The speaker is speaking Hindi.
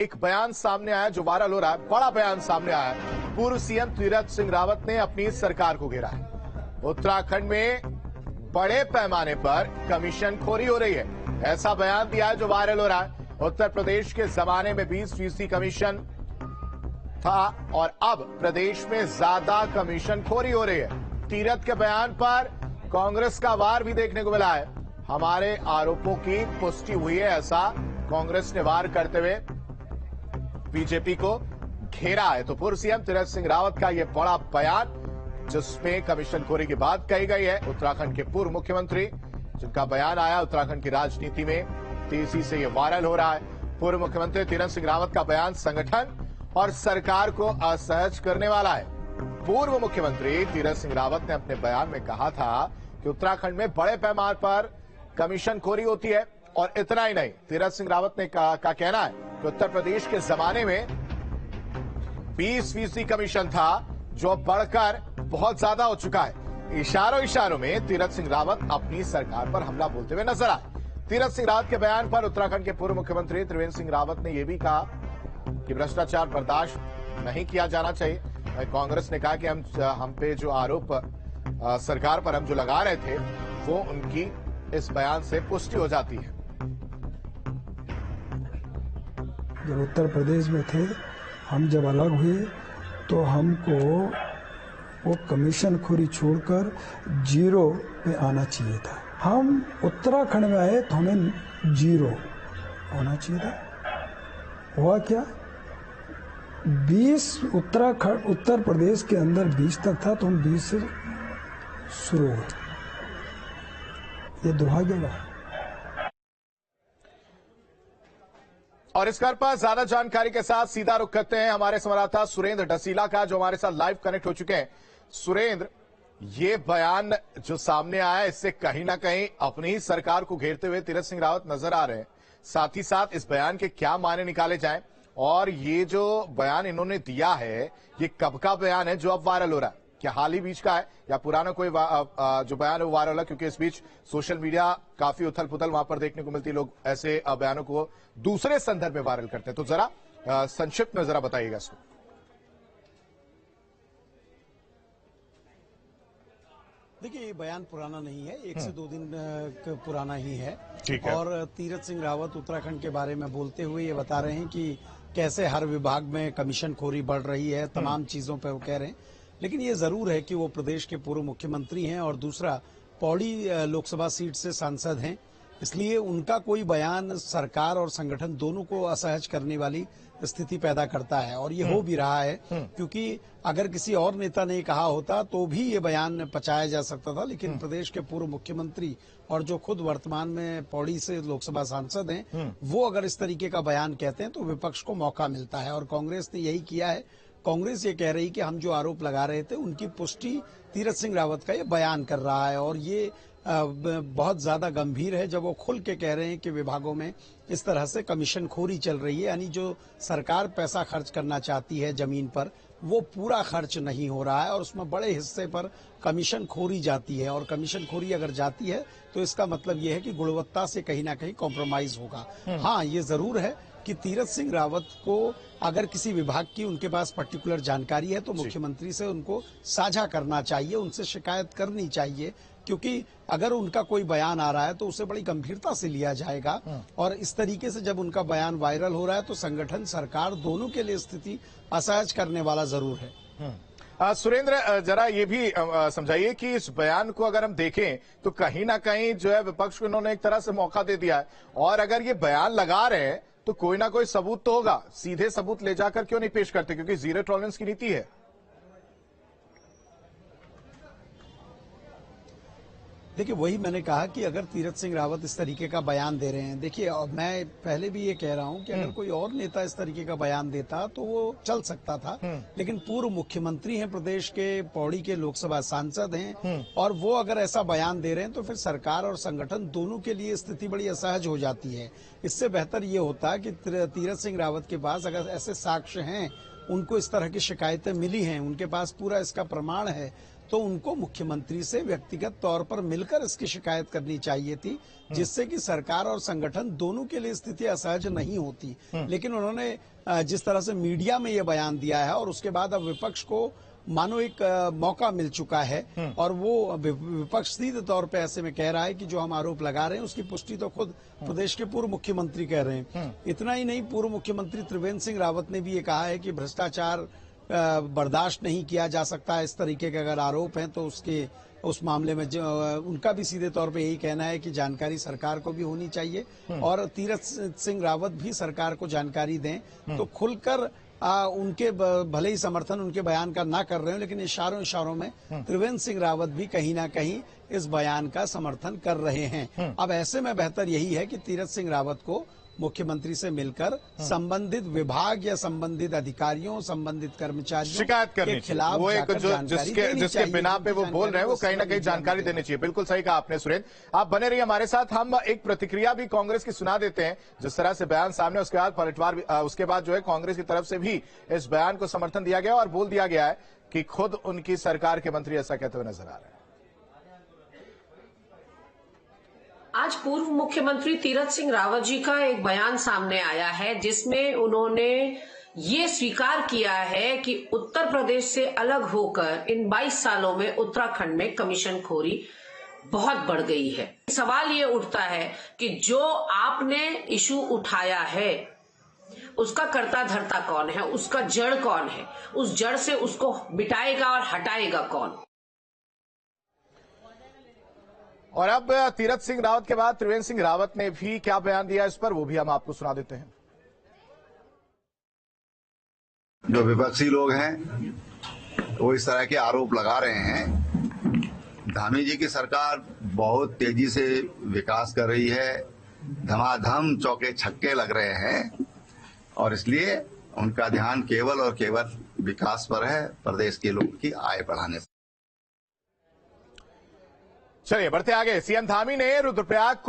एक बयान सामने आया जो वायरल हो रहा है, बड़ा बयान सामने आया है। पूर्व सीएम तीरथ सिंह रावत ने अपनी सरकार को घेरा है। उत्तराखंड में बड़े पैमाने पर कमीशनखोरी हो रही है, ऐसा बयान दिया है जो वायरल हो रहा है। उत्तर प्रदेश के जमाने में 20% कमीशन था और अब प्रदेश में ज्यादा कमीशनखोरी हो रही है। तीरथ के बयान पर कांग्रेस का वार भी देखने को मिला है। हमारे आरोपों की पुष्टि हुई है, ऐसा कांग्रेस ने वार करते हुए बीजेपी को घेरा है। तो पूर्व सीएम तीरथ सिंह रावत का यह बड़ा बयान जिसमें कमीशनखोरी की बात कही गई है। उत्तराखंड के पूर्व मुख्यमंत्री जिनका बयान आया, उत्तराखंड की राजनीति में तेजी से यह वायरल हो रहा है। पूर्व मुख्यमंत्री तीरथ सिंह रावत का बयान संगठन और सरकार को असहज करने वाला है। पूर्व मुख्यमंत्री तीरथ सिंह रावत ने अपने बयान में कहा था कि उत्तराखंड में बड़े पैमाने पर कमीशनखोरी होती है और इतना ही नहीं, तीरथ सिंह रावत ने का कहना है कि उत्तर प्रदेश के जमाने में 20% कमीशन था जो बढ़कर बहुत ज्यादा हो चुका है। इशारों में तीरथ सिंह रावत अपनी सरकार पर हमला बोलते हुए नजर आए। तीरथ सिंह रावत के बयान पर उत्तराखंड के पूर्व मुख्यमंत्री त्रिवेंद्र सिंह रावत ने यह भी कहा कि भ्रष्टाचार बर्दाश्त नहीं किया जाना चाहिए। कांग्रेस ने कहा कि हम पे जो आरोप सरकार पर हम जो लगा रहे थे वो उनकी इस बयान से पुष्टि हो जाती है। जब उत्तर प्रदेश में थे, हम जब अलग हुए तो हमको वो कमीशनखोरी छोड़कर 0 पे आना चाहिए था। हम उत्तराखंड में आए तो हमें 0 होना चाहिए था। हुआ क्या? 20 उत्तर प्रदेश के अंदर 20 तक था तो हम 20 से शुरू हुए। ये दुर्भाग्य है। और इस घर पर ज्यादा जानकारी के साथ सीधा रुख करते हैं हमारे संवाददाता सुरेंद्र ढसीला का, जो हमारे साथ लाइव कनेक्ट हो चुके हैं। सुरेंद्र, ये बयान जो सामने आया इससे कहीं ना कहीं अपनी ही सरकार को घेरते हुए तीरथ सिंह रावत नजर आ रहे हैं। साथ ही साथ इस बयान के क्या मायने निकाले जाएं और ये जो बयान इन्होंने दिया है ये कब का बयान है जो अब वायरल हो रहा है? क्या हाल ही बीच का है या पुराना कोई जो बयान है वो वायरल है? क्योंकि इस बीच सोशल मीडिया काफी उथल पुथल वहां पर देखने को मिलती है, लोग ऐसे बयानों को दूसरे संदर्भ में वायरल करते हैं। तो जरा संक्षिप्त में जरा बताइएगा इसको। देखिए, ये बयान पुराना नहीं है, 1 से 2 दिन पुराना ही है। ठीक है। और तीरथ सिंह रावत उत्तराखंड के बारे में बोलते हुए ये बता रहे हैं कि कैसे हर विभाग में कमीशनखोरी बढ़ रही है, तमाम चीजों पर वो कह रहे हैं। लेकिन ये जरूर है कि वो प्रदेश के पूर्व मुख्यमंत्री हैं और दूसरा पौड़ी लोकसभा सीट से सांसद हैं, इसलिए उनका कोई बयान सरकार और संगठन दोनों को असहज करने वाली स्थिति पैदा करता है। और ये हो भी रहा है, क्योंकि अगर किसी और नेता ने कहा होता तो भी ये बयान पचाया जा सकता था। लेकिन प्रदेश के पूर्व मुख्यमंत्री और जो खुद वर्तमान में पौड़ी से लोकसभा सांसद हैं, वो अगर इस तरीके का बयान कहते हैं तो विपक्ष को मौका मिलता है। और कांग्रेस ने यही किया है। कांग्रेस ये कह रही कि हम जो आरोप लगा रहे थे उनकी पुष्टि तीरथ सिंह रावत का ये बयान कर रहा है। और ये बहुत ज्यादा गंभीर है जब वो खुल के कह रहे हैं कि विभागों में इस तरह से कमीशनखोरी चल रही है, यानी जो सरकार पैसा खर्च करना चाहती है जमीन पर वो पूरा खर्च नहीं हो रहा है और उसमें बड़े हिस्से पर कमीशनखोरी जाती है। और कमीशनखोरी अगर जाती है तो इसका मतलब ये है कि गुणवत्ता से कहीं ना कहीं कॉम्प्रोमाइज होगा। हाँ, ये जरूर है कि तीरथ सिंह रावत को अगर किसी विभाग की उनके पास पर्टिकुलर जानकारी है तो मुख्यमंत्री से उनको साझा करना चाहिए, उनसे शिकायत करनी चाहिए, क्योंकि अगर उनका कोई बयान आ रहा है तो उसे बड़ी गंभीरता से लिया जाएगा। और इस तरीके से जब उनका बयान वायरल हो रहा है तो संगठन, सरकार दोनों के लिए स्थिति असहज करने वाला जरूर है। सुरेंद्र, जरा ये भी समझाइए कि इस बयान को अगर हम देखें तो कहीं ना कहीं जो है विपक्ष को इन्होंने एक तरह से मौका दे दिया है। और अगर ये बयान लगा रहे हैं तो कोई ना कोई सबूत तो होगा, सीधे सबूत ले जाकर क्यों नहीं पेश करते? क्योंकि जीरो टॉलरेंस की नीति है। देखिए, वही मैंने कहा कि अगर तीरथ सिंह रावत इस तरीके का बयान दे रहे हैं, देखिए मैं पहले भी ये कह रहा हूं कि अगर कोई और नेता इस तरीके का बयान देता तो वो चल सकता था। लेकिन पूर्व मुख्यमंत्री हैं प्रदेश के, पौड़ी के लोकसभा सांसद हैं, और वो अगर ऐसा बयान दे रहे हैं तो फिर सरकार और संगठन दोनों के लिए स्थिति बड़ी असहज हो जाती है। इससे बेहतर ये होता है कि तीरथ सिंह रावत के पास अगर ऐसे साक्ष्य हैं, उनको इस तरह की शिकायतें मिली हैं, उनके पास पूरा इसका प्रमाण है, तो उनको मुख्यमंत्री से व्यक्तिगत तौर पर मिलकर इसकी शिकायत करनी चाहिए थी, जिससे कि सरकार और संगठन दोनों के लिए स्थिति असहज नहीं होती। लेकिन उन्होंने जिस तरह से मीडिया में ये बयान दिया है और उसके बाद अब विपक्ष को मानो एक मौका मिल चुका है और वो विपक्ष सीधे तौर पे ऐसे में कह रहा है कि जो हम आरोप लगा रहे हैं उसकी पुष्टि तो खुद प्रदेश के पूर्व मुख्यमंत्री कह रहे हैं। इतना ही नहीं, पूर्व मुख्यमंत्री त्रिवेंद्र सिंह रावत ने भी ये कहा है कि भ्रष्टाचार बर्दाश्त नहीं किया जा सकता। इस तरीके के अगर आरोप हैं तो उस मामले में उनका भी सीधे तौर पे यही कहना है कि जानकारी सरकार को भी होनी चाहिए और तीरथ सिंह रावत भी सरकार को जानकारी दें। तो खुलकर उनके भले ही समर्थन उनके बयान का ना कर रहे हो, लेकिन इशारों में त्रिवेंद्र सिंह रावत भी कहीं ना कहीं इस बयान का समर्थन कर रहे हैं। अब ऐसे में बेहतर यही है कि तीरथ सिंह रावत को मुख्यमंत्री से मिलकर संबंधित विभाग या संबंधित अधिकारियों, संबंधित कर्मचारियों शिकायत करने के खिलाफ वो एक जिसके बिना पे वो बोल रहे हैं वो कहीं ना कहीं जानकारी देनी चाहिए। बिल्कुल सही कहा आपने सुरेंद्र। आप बने रहिए हमारे साथ। हम एक प्रतिक्रिया भी कांग्रेस की सुना देते हैं। जिस तरह से बयान सामने, उसके बाद पलटवार, उसके बाद जो है कांग्रेस की तरफ से भी इस बयान को समर्थन दिया गया और बोल दिया गया है कि खुद उनकी सरकार के मंत्री ऐसा कहते हुए नजर आ रहे हैं। आज पूर्व मुख्यमंत्री तीरथ सिंह रावत जी का एक बयान सामने आया है जिसमें उन्होंने ये स्वीकार किया है कि उत्तर प्रदेश से अलग होकर इन 22 सालों में उत्तराखंड में कमीशन खोरी बहुत बढ़ गई है। सवाल ये उठता है कि जो आपने इशू उठाया है उसका कर्ता धर्ता कौन है, उसका जड़ कौन है, उस जड़ से उसको मिटाएगा और हटाएगा कौन। और अब तीरथ सिंह रावत के बाद त्रिवेंद्र सिंह रावत ने भी क्या बयान दिया इस पर, वो भी हम आपको सुना देते हैं। जो विपक्षी लोग हैं वो इस तरह के आरोप लगा रहे हैं। धामी जी की सरकार बहुत तेजी से विकास कर रही है, धमाधम चौके छक्के लग रहे हैं और इसलिए उनका ध्यान केवल और केवल विकास पर है, प्रदेश के लोगों की आय बढ़ाने पर। चलिए बढ़ते आगे। सीएम धामी ने रुद्रप्रयाग को